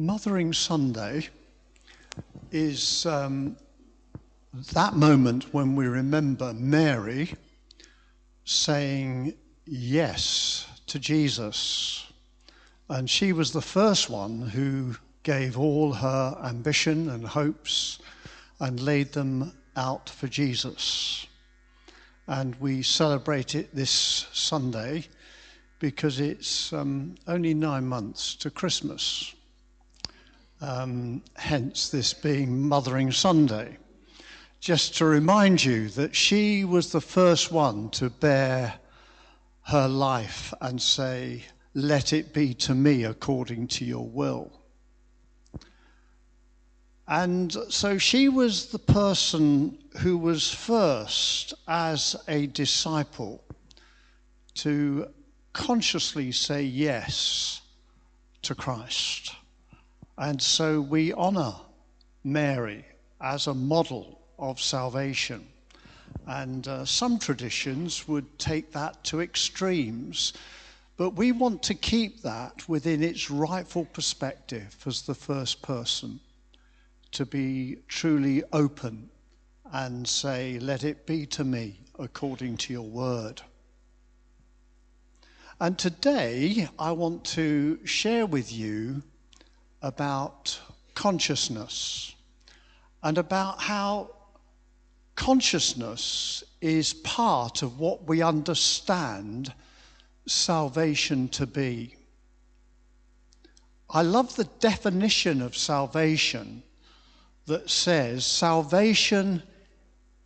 Mothering Sunday is that moment when we remember Mary saying yes to Jesus. And she was the first one who gave all her ambition and hopes and laid them out for Jesus. And we celebrate it this Sunday because it's only 9 months to Christmas. Hence this being Mothering Sunday. Just to remind you that she was the first one to bear her life and say, "Let it be to me according to your will." And so she was the person who was first as a disciple to consciously say yes to Christ. And so we honor Mary as a model of salvation. And some traditions would take that to extremes, but we want to keep that within its rightful perspective as the first person to be truly open and say, "Let it be to me according to your word." And today I want to share with you about consciousness and about how consciousness is part of what we understand salvation to be. I love the definition of salvation that says salvation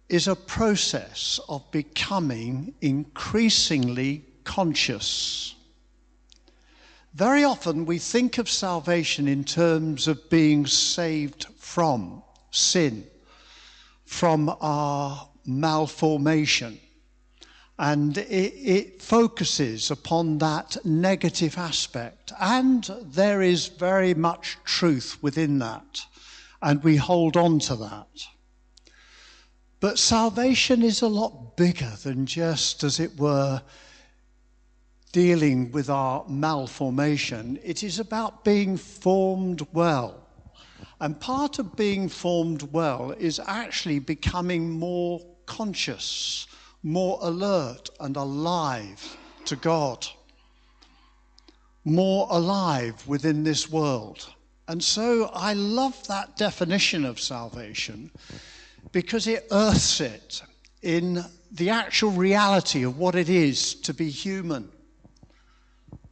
is a process of becoming increasingly conscious. Very often we think of salvation in terms of being saved from sin, from our malformation. And it focuses upon that negative aspect. And there is very much truth within that. And we hold on to that. But salvation is a lot bigger than just, as it were, dealing with our malformation. It is about being formed well. And part of being formed well is actually becoming more conscious, more alert and alive to God, more alive within this world. And so I love that definition of salvation because it earths it in the actual reality of what it is to be human.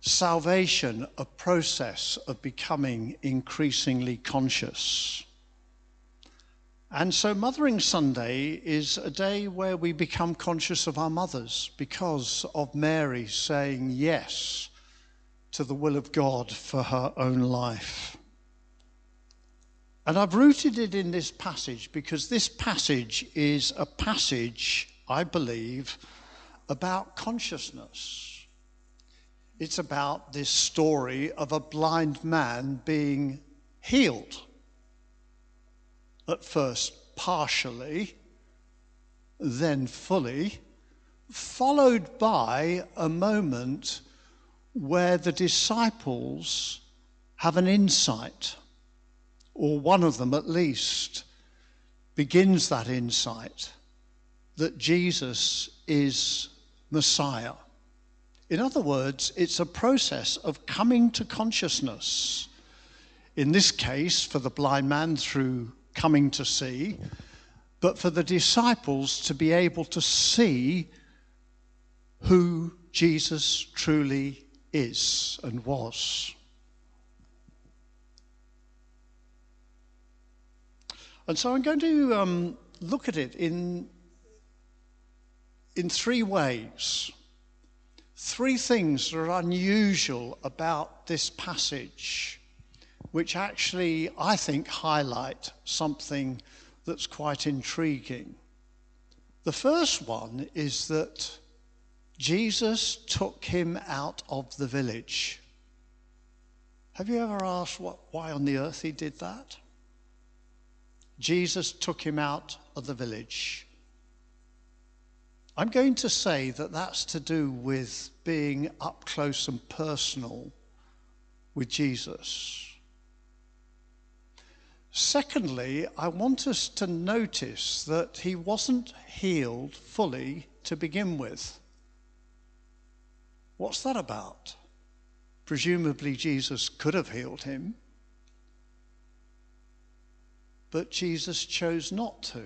Salvation, a process of becoming increasingly conscious. And so Mothering Sunday is a day where we become conscious of our mothers because of Mary saying yes to the will of God for her own life. And I've rooted it in this passage because this passage is a passage, I believe, about consciousness. It's about this story of a blind man being healed. At first partially, then fully, followed by a moment where the disciples have an insight, or one of them at least begins that insight that Jesus is Messiah. In other words, it's a process of coming to consciousness. In this case, for the blind man, through coming to see, but for the disciples to be able to see who Jesus truly is and was. And so I'm going to look at it in 3 ways. 3 things that are unusual about this passage, which actually, I think, highlight something that's quite intriguing. The first one is that Jesus took him out of the village. Have you ever asked why on the earth he did that? Jesus took him out of the village. I'm going to say that that's to do with being up close and personal with Jesus. Secondly, I want us to notice that he wasn't healed fully to begin with. What's that about? Presumably Jesus could have healed him, but Jesus chose not to.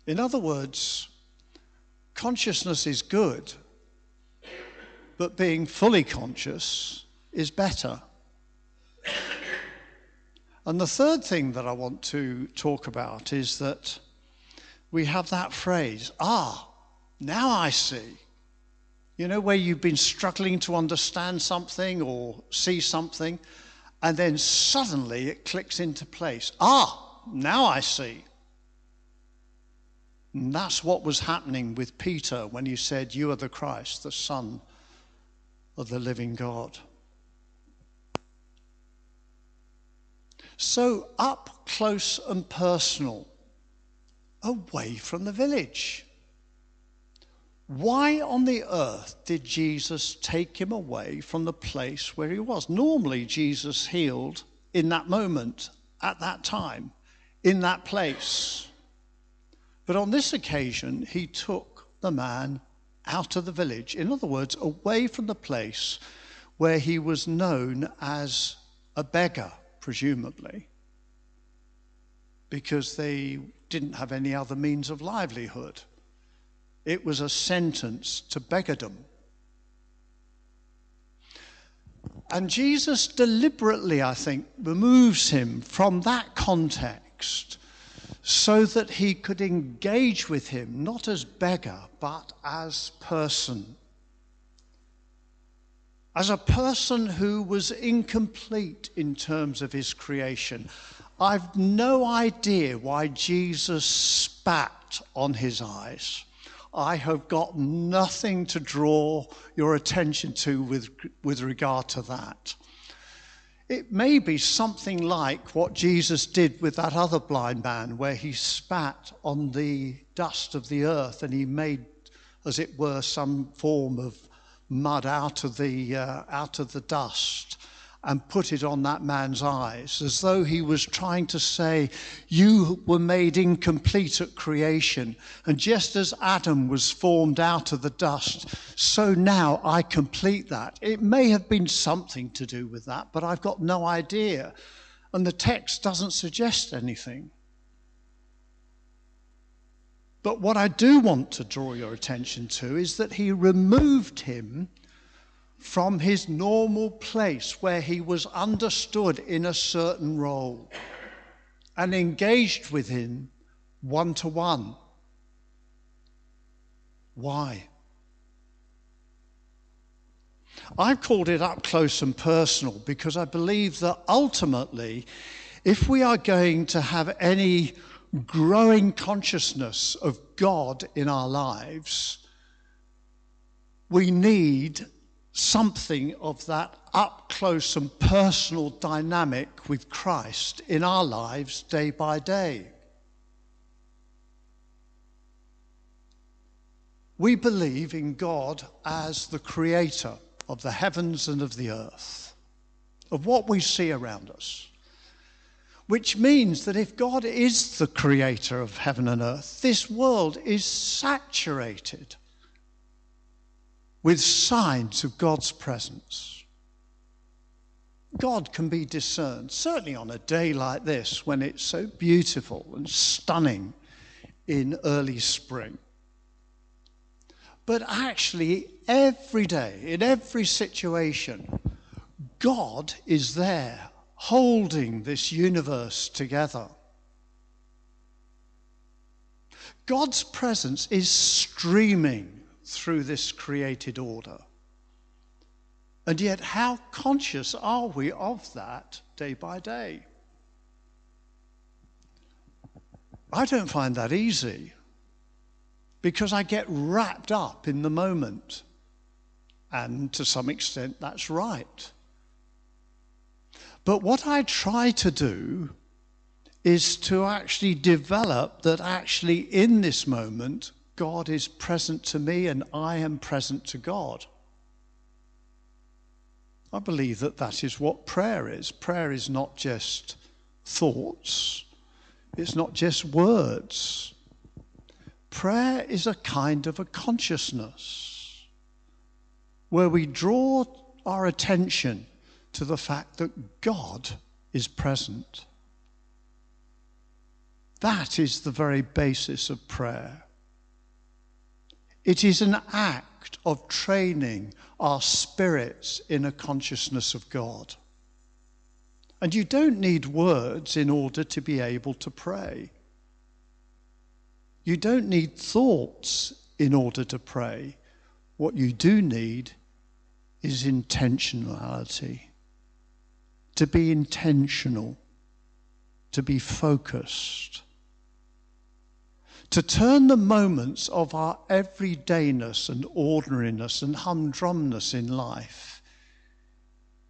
In other words, consciousness is good, but being fully conscious is better. And the third thing that I want to talk about is that we have that phrase, now I see. You know, where you've been struggling to understand something or see something, and then suddenly it clicks into place. Now I see. And that's what was happening with Peter when he said, "You are the Christ, the Son of the living God." So up close and personal, away from the village. Why on the earth did Jesus take him away from the place where he was? Normally Jesus healed in that moment, at that time, in that place. But on this occasion, he took the man out of the village. In other words, away from the place where he was known as a beggar, presumably, because they didn't have any other means of livelihood. It was a sentence to beggardom. And Jesus deliberately, I think, removes him from that context so that he could engage with him, not as beggar, but as person. As a person who was incomplete in terms of his creation. I've no idea why Jesus spat on his eyes. I have got nothing to draw your attention to with regard to that. It may be something like what Jesus did with that other blind man, where he spat on the dust of the earth and he made, as it were, some form of mud out of the dust and put it on that man's eyes, as though he was trying to say, you were made incomplete at creation, and just as Adam was formed out of the dust, so now I complete that. It may have been something to do with that, but I've got no idea, and the text doesn't suggest anything. But what I do want to draw your attention to is that he removed him from his normal place where he was understood in a certain role and engaged with him one-to-one. Why? I've called it up close and personal because I believe that ultimately, if we are going to have any growing consciousness of God in our lives, we need something of that up close and personal dynamic with Christ in our lives day by day. We believe in God as the creator of the heavens and of the earth, of what we see around us. Which means that if God is the creator of heaven and earth, this world is saturated with signs of God's presence. God can be discerned, certainly on a day like this when it's so beautiful and stunning in early spring. But actually, every day, in every situation, God is there, holding this universe together. God's presence is streaming through this created order. And yet, how conscious are we of that day by day? I don't find that easy, because I get wrapped up in the moment. And to some extent, that's right. But what I try to do is to actually develop that actually in this moment, God is present to me and I am present to God. I believe that that is what prayer is. Prayer is not just thoughts. It's not just words. Prayer is a kind of a consciousness where we draw our attention to the fact that God is present. That is the very basis of prayer. It is an act of training our spirits in a consciousness of God. And you don't need words in order to be able to pray. You don't need thoughts in order to pray. What you do need is intentionality. To be intentional, to be focused. To turn the moments of our everydayness and ordinariness and humdrumness in life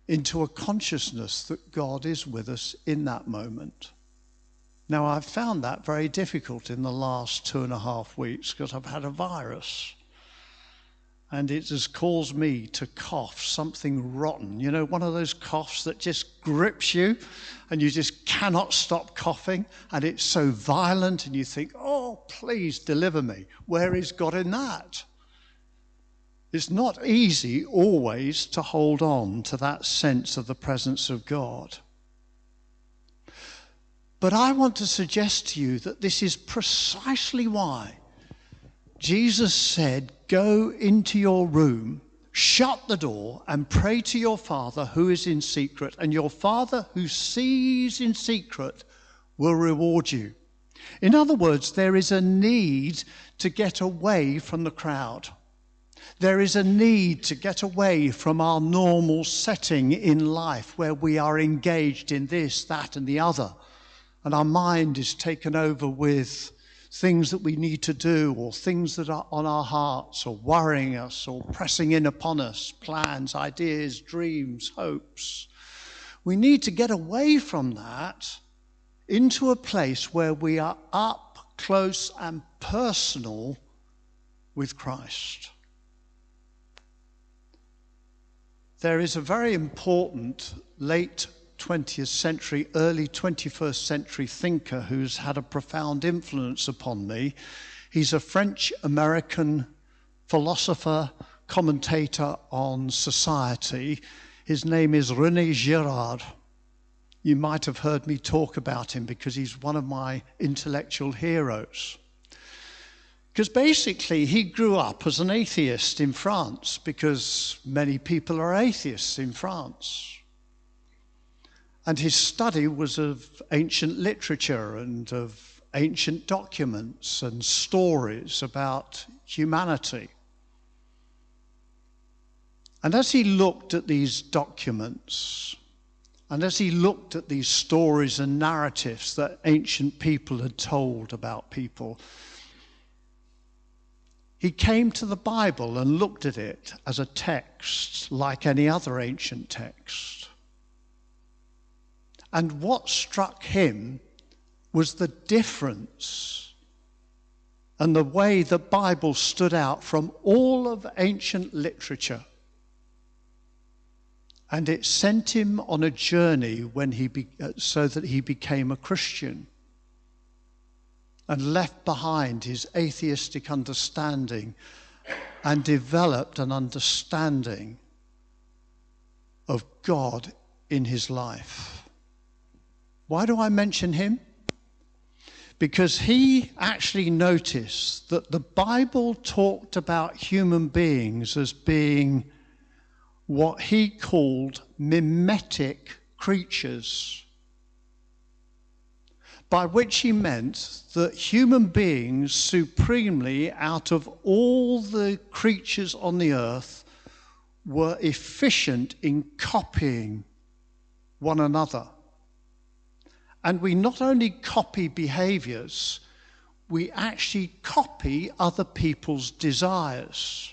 into a consciousness that God is with us in that moment. Now, I've found that very difficult in the last 2.5 weeks because I've had a virus. And it has caused me to cough something rotten. You know, one of those coughs that just grips you and you just cannot stop coughing. And it's so violent and you think, oh, please deliver me. Where is God in that? It's not easy always to hold on to that sense of the presence of God. But I want to suggest to you that this is precisely why Jesus said, go into your room, shut the door, and pray to your Father who is in secret, and your Father who sees in secret will reward you. In other words, there is a need to get away from the crowd. There is a need to get away from our normal setting in life where we are engaged in this, that, and the other, and our mind is taken over with things that we need to do or things that are on our hearts or worrying us or pressing in upon us, plans, ideas, dreams, hopes. We need to get away from that into a place where we are up close and personal with Christ. There is a very important late 20th century, early 21st century thinker who's had a profound influence upon me. He's a French-American philosopher, commentator on society. His name is René Girard. You might have heard me talk about him because he's one of my intellectual heroes. Because basically he grew up as an atheist in France because many people are atheists in France. And his study was of ancient literature and of ancient documents and stories about humanity. And as he looked at these documents, and as he looked at these stories and narratives that ancient people had told about people, he came to the Bible and looked at it as a text like any other ancient text. And what struck him was the difference and the way the Bible stood out from all of ancient literature. And it sent him on a journey so that he became a Christian and left behind his atheistic understanding and developed an understanding of God in his life. Why do I mention him? Because he actually noticed that the Bible talked about human beings as being what he called mimetic creatures, by which he meant that human beings supremely, out of all the creatures on the earth, were efficient in copying one another. And we not only copy behaviors, we actually copy other people's desires.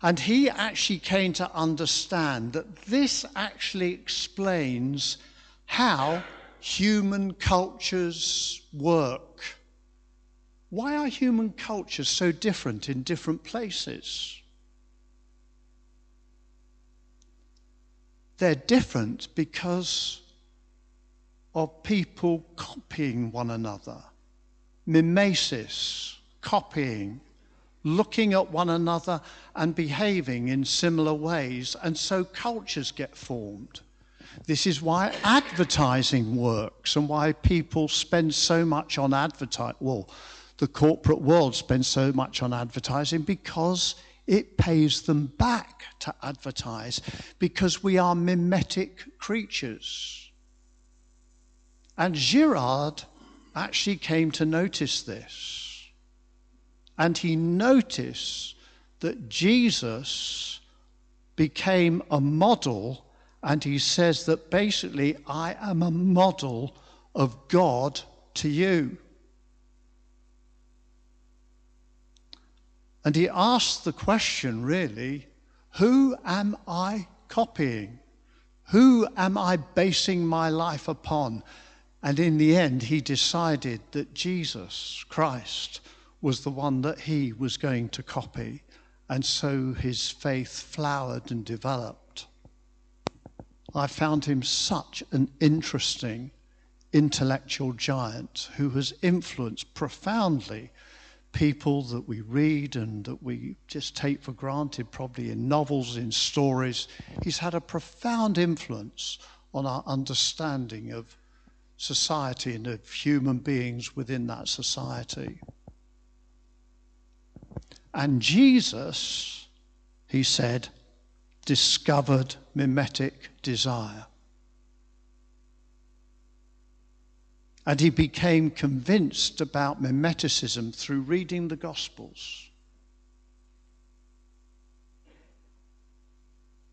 And he actually came to understand that this actually explains how human cultures work. Why are human cultures so different in different places? they're different because of people copying one another. Mimesis, copying, looking at one another and behaving in similar ways, and so cultures get formed. This is why advertising works and why people spend so much on advertising. Well, the corporate world spends so much on advertising because it pays them back to advertise, because we are mimetic creatures. And Girard actually came to notice this. And he noticed that Jesus became a model, and he says that basically, I am a model of God to you. And he asked the question, really, who am I copying? Who am I basing my life upon? And in the end, he decided that Jesus Christ was the one that he was going to copy. And so his faith flowered and developed. I found him such an interesting intellectual giant who has influenced profoundly people that we read and that we just take for granted, probably in novels, in stories. He's had a profound influence on our understanding of society and of human beings within that society. And Jesus, he said, discovered mimetic desire. And he became convinced about mimeticism through reading the Gospels.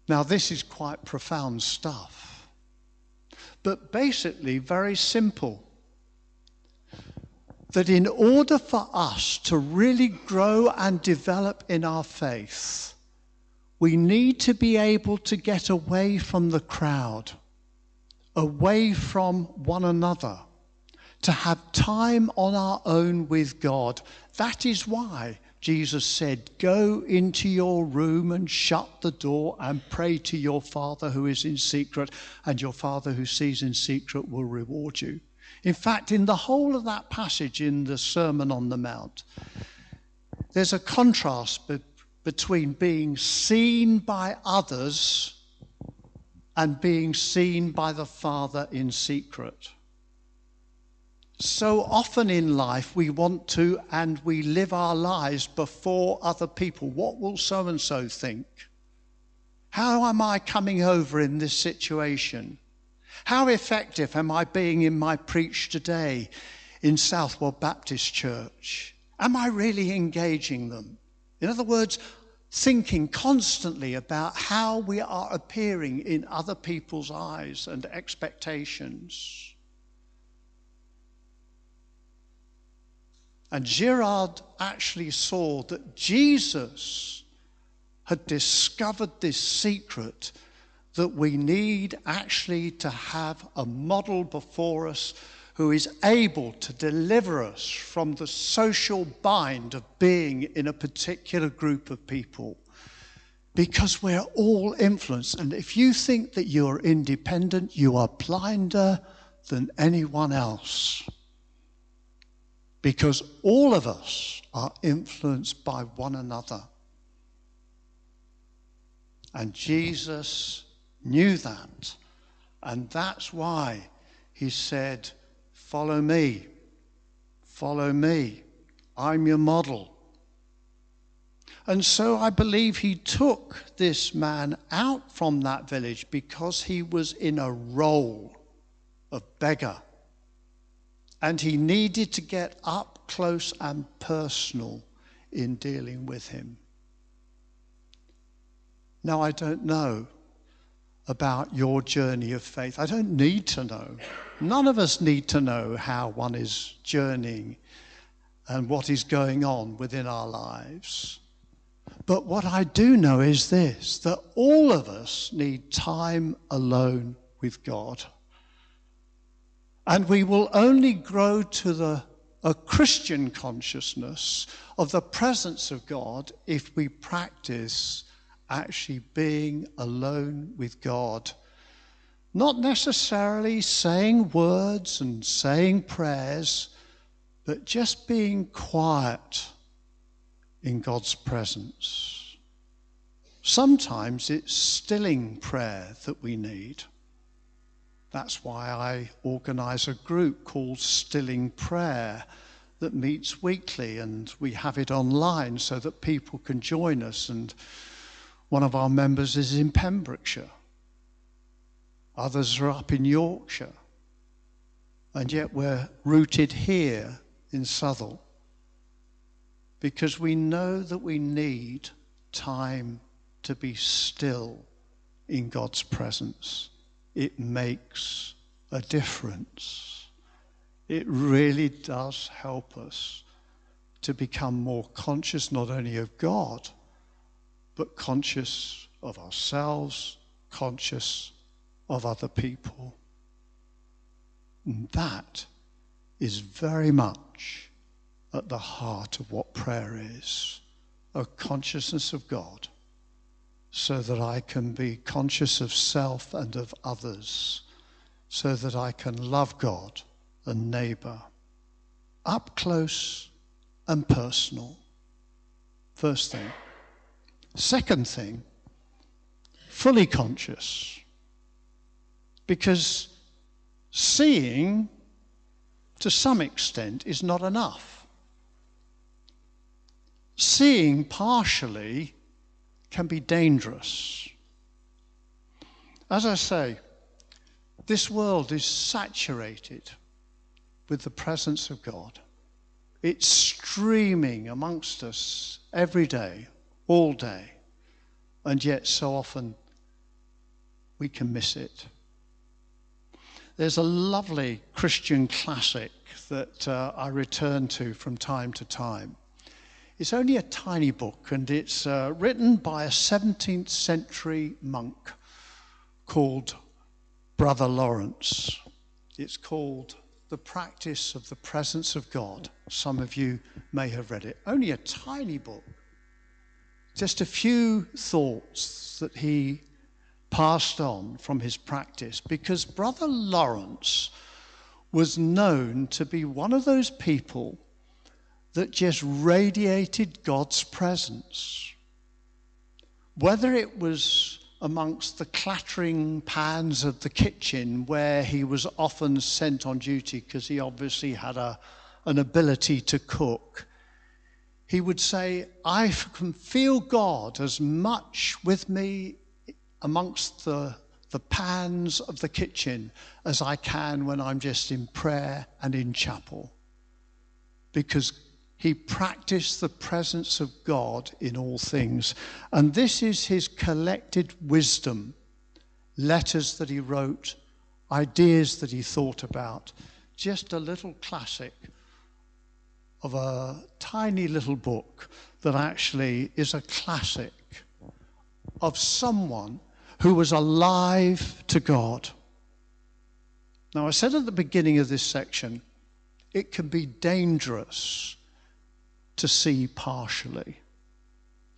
Now, this is quite profound stuff, but basically very simple. That in order for us to really grow and develop in our faith, we need to be able to get away from the crowd, away from one another, to have time on our own with God. That is why Jesus said, go into your room and shut the door and pray to your Father who is in secret, and your Father who sees in secret will reward you. In fact, in the whole of that passage in the Sermon on the Mount, there's a contrast between being seen by others and being seen by the Father in secret. So often in life we want to, and we live our lives before other people. What will so-and-so think? How am I coming over in this situation? How effective am I being in my preach today in Southwell Baptist Church? Am I really engaging them? In other words, thinking constantly about how we are appearing in other people's eyes and expectations. And Girard actually saw that Jesus had discovered this secret, that we need actually to have a model before us who is able to deliver us from the social bind of being in a particular group of people. Because we're all influenced. And if you think that you're independent, you are blinder than anyone else. Because all of us are influenced by one another. And Jesus knew that. And that's why he said, follow me, follow me. I'm your model. And so I believe he took this man out from that village because he was in a role of beggar. And he needed to get up close and personal in dealing with him. Now, I don't know about your journey of faith. I don't need to know. None of us need to know how one is journeying and what is going on within our lives. But what I do know is this, that all of us need time alone with God. And we will only grow to a Christian consciousness of the presence of God if we practice actually being alone with God Not necessarily saying words and saying prayers, but just being quiet in God's presence. Sometimes it's stilling prayer that we need. That's why I organise a group called Stilling Prayer that meets weekly, and we have it online so that people can join us. And one of our members is in Pembrokeshire. Others are up in Yorkshire. And yet we're rooted here in Southwell because we know that we need time to be still in God's presence. It makes a difference. It really does help us to become more conscious not only of God, but conscious of ourselves, conscious of other people. And that is very much at the heart of what prayer is, a consciousness of God, so that I can be conscious of self and of others, so that I can love God and neighbour, up close and personal. First thing. Second thing, fully conscious. Because seeing, to some extent, is not enough. Seeing partially can be dangerous. As I say, this world is saturated with the presence of God. It's streaming amongst us every day, all day, and yet so often we can miss it. There's a lovely Christian classic that I return to from time to time. It's only a tiny book, and it's written by a 17th century monk called Brother Lawrence. It's called The Practice of the Presence of God. Some of you may have read it. Only a tiny book. Just a few thoughts that he passed on from his practice, because Brother Lawrence was known to be one of those people that just radiated God's presence. Whether it was amongst the clattering pans of the kitchen, where he was often sent on duty because he obviously had an ability to cook, he would say, I can feel God as much with me amongst the pans of the kitchen as I can when I'm just in prayer and in chapel. Because he practiced the presence of God in all things. And this is his collected wisdom, letters that he wrote, ideas that he thought about. Just a little classic of a tiny little book that actually is a classic of someone who was alive to God. Now, I said at the beginning of this section, it can be dangerous to see partially.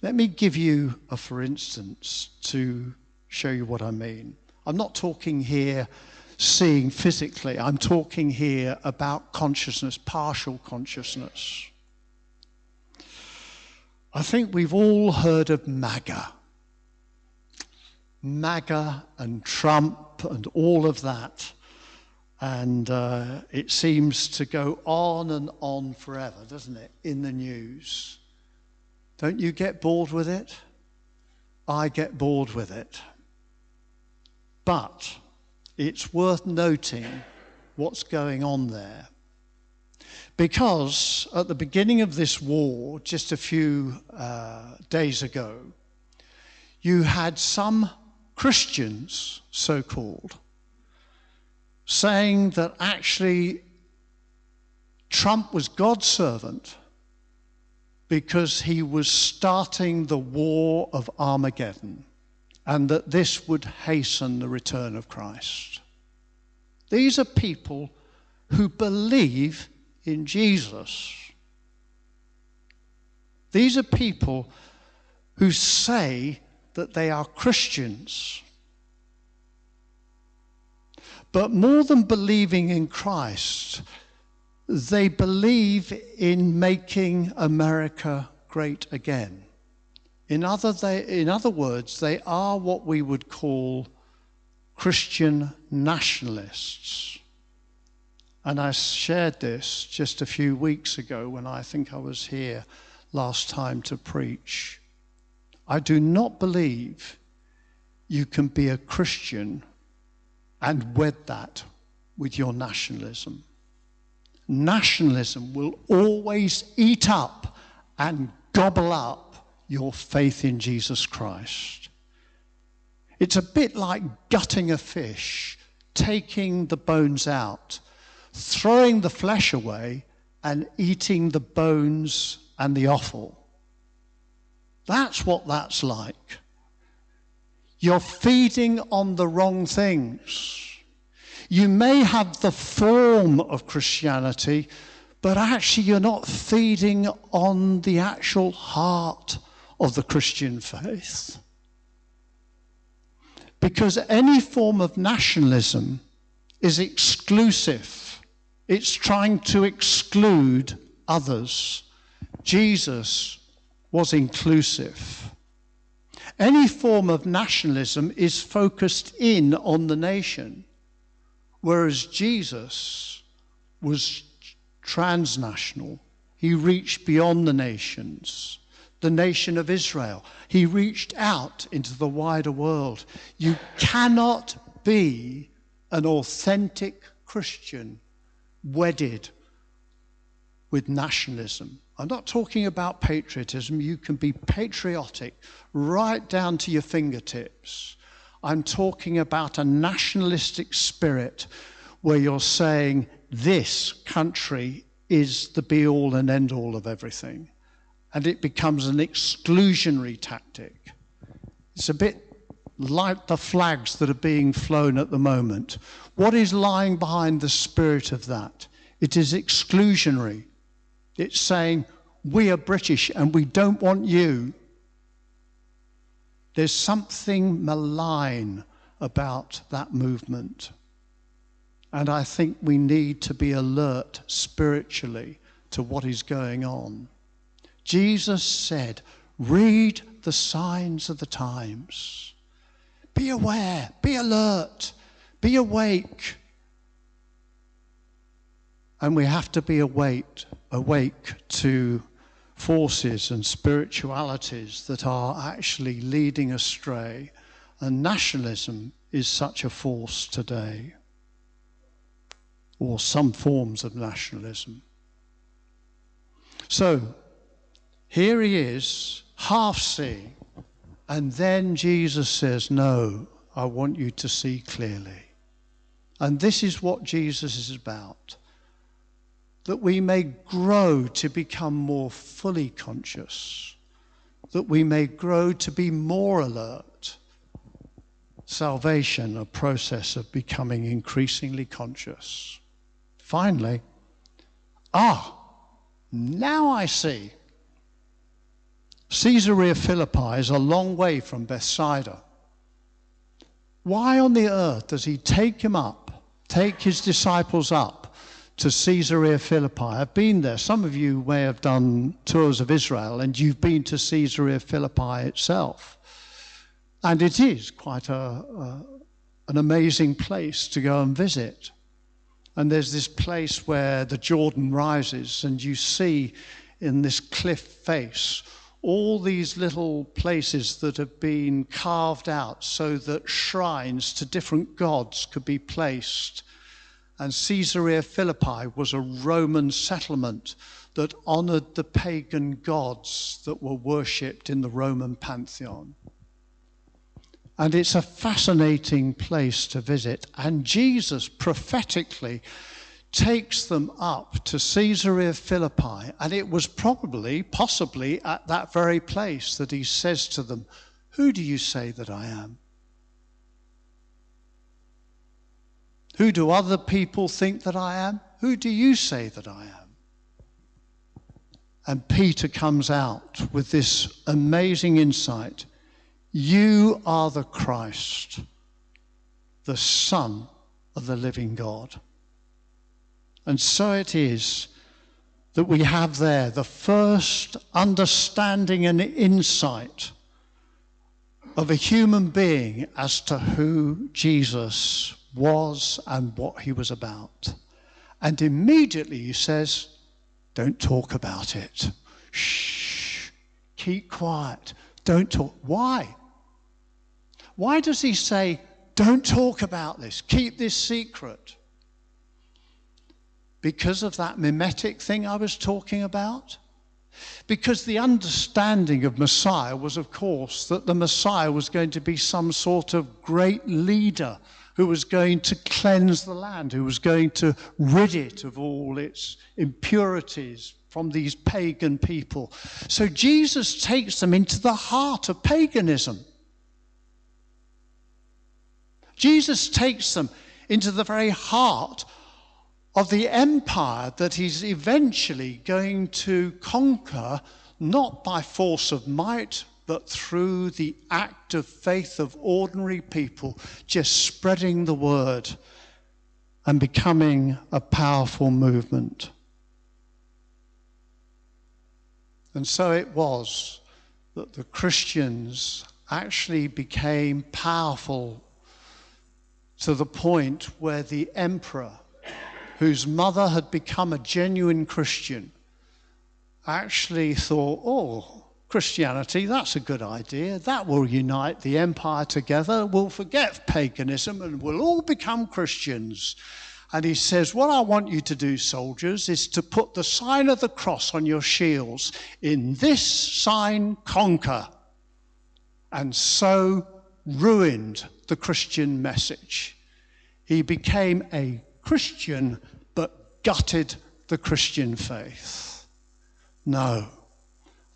Let me give you a for instance to show you what I mean. I'm not talking here seeing physically. I'm talking here about consciousness, partial consciousness. I think we've all heard of MAGA. MAGA and Trump and all of that. And it seems to go on and on forever, doesn't it, in the news? Don't you get bored with it? I get bored with it. But it's worth noting what's going on there. Because at the beginning of this war, just a few days ago, you had some Christians, so-called, saying that actually Trump was God's servant because he was starting the war of Armageddon, and that this would hasten the return of Christ. These are people who believe in Jesus. These are people who say that they are Christians. But more than believing in Christ, they believe in making America great again. In other words, they are what we would call Christian nationalists. And I shared this just a few weeks ago when I think I was here last time to preach. I do not believe you can be a Christian and wed that with your nationalism. Nationalism will always eat up and gobble up your faith in Jesus Christ. It's a bit like gutting a fish, taking the bones out, throwing the flesh away, and eating the bones and the offal. That's what that's like. You're feeding on the wrong things. You may have the form of Christianity, but actually you're not feeding on the actual heart of the Christian faith. Because any form of nationalism is exclusive. It's trying to exclude others. Jesus was inclusive. Any form of nationalism is focused in on the nation, whereas Jesus was transnational. He reached beyond the nations. The nation of Israel. He reached out into the wider world. You cannot be an authentic Christian wedded with nationalism. I'm not talking about patriotism. You can be patriotic right down to your fingertips. I'm talking about a nationalistic spirit where you're saying this country is the be-all and end-all of everything. And it becomes an exclusionary tactic. It's a bit like the flags that are being flown at the moment. What is lying behind the spirit of that? It is exclusionary. It's saying, we are British and we don't want you. There's something malign about that movement. And I think we need to be alert spiritually to what is going on. Jesus said, read the signs of the times. Be aware, be alert, be awake. And we have to be awake to forces and spiritualities that are actually leading astray. And nationalism is such a force today, or some forms of nationalism. So, here he is, half seeing, and then Jesus says, no, I want you to see clearly. And this is what Jesus is about, that we may grow to become more fully conscious, that we may grow to be more alert. Salvation, a process of becoming increasingly conscious. Finally, now I see. Caesarea Philippi is a long way from Bethsaida. Why on the earth does he take his disciples up to Caesarea Philippi? I've been there. Some of you may have done tours of Israel and you've been to Caesarea Philippi itself. And it is quite an amazing place to go and visit. And there's this place where the Jordan rises and you see in this cliff face all these little places that have been carved out so that shrines to different gods could be placed. And Caesarea Philippi was a Roman settlement that honored the pagan gods that were worshipped in the Roman pantheon. And it's a fascinating place to visit. And Jesus prophetically takes them up to Caesarea Philippi, and it was possibly at that very place that he says to them, who do you say that I am? Who do other people think that I am? Who do you say that I am? And Peter comes out with this amazing insight. You are the Christ, the Son of the living God. And so it is that we have there the first understanding and insight of a human being as to who Jesus was and what he was about. And immediately he says, don't talk about it. Shh, keep quiet, don't talk. Why? Why does he say, don't talk about this, keep this secret? Because of that mimetic thing I was talking about? Because the understanding of Messiah was, of course, that the Messiah was going to be some sort of great leader who was going to cleanse the land, who was going to rid it of all its impurities from these pagan people. So Jesus takes them into the heart of paganism. Jesus takes them into the very heart of the empire that he's eventually going to conquer, not by force of might, but through the act of faith of ordinary people just spreading the word and becoming a powerful movement. And so it was that the Christians actually became powerful to the point where the emperor, whose mother had become a genuine Christian, actually thought, oh, Christianity, that's a good idea. That will unite the empire together. We'll forget paganism and we'll all become Christians. And he says, what I want you to do, soldiers, is to put the sign of the cross on your shields. In this sign, conquer. And so ruined the Christian message. He became a Christian, but gutted the Christian faith. No,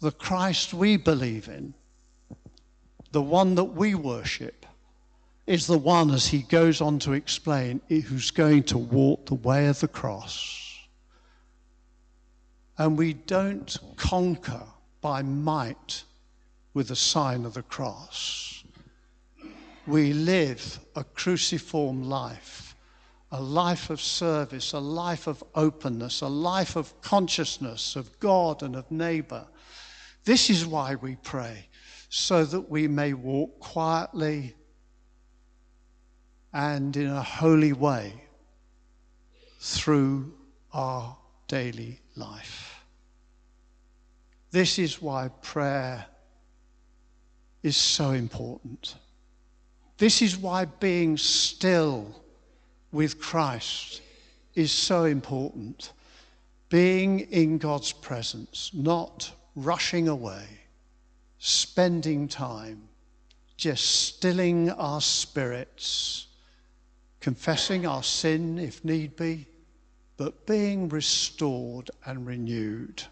the Christ we believe in, the one that we worship, is the one, as he goes on to explain, who's going to walk the way of the cross. And we don't conquer by might with the sign of the cross. We live a cruciform life, a life of service, a life of openness, a life of consciousness of God and of neighbor. This is why we pray, so that we may walk quietly and in a holy way through our daily life. This is why prayer is so important. This is why being still with Christ is so important. Being in God's presence, not rushing away, spending time, just stilling our spirits, confessing our sin if need be, but being restored and renewed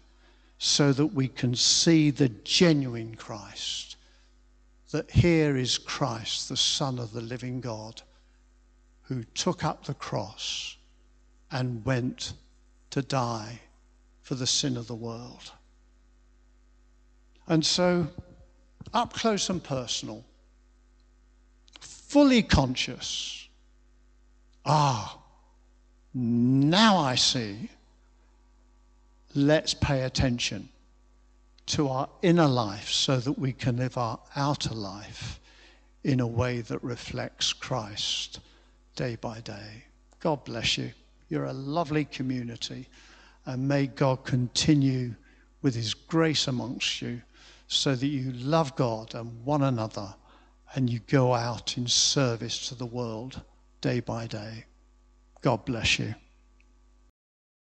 so that we can see the genuine Christ, that here is Christ, the Son of the living God, who took up the cross and went to die for the sin of the world. And so, up close and personal, fully conscious, now I see, let's pay attention to our inner life so that we can live our outer life in a way that reflects Christ day by day. God bless you. You're a lovely community, and may God continue with his grace amongst you so that you love God and one another and you go out in service to the world day by day. God bless you.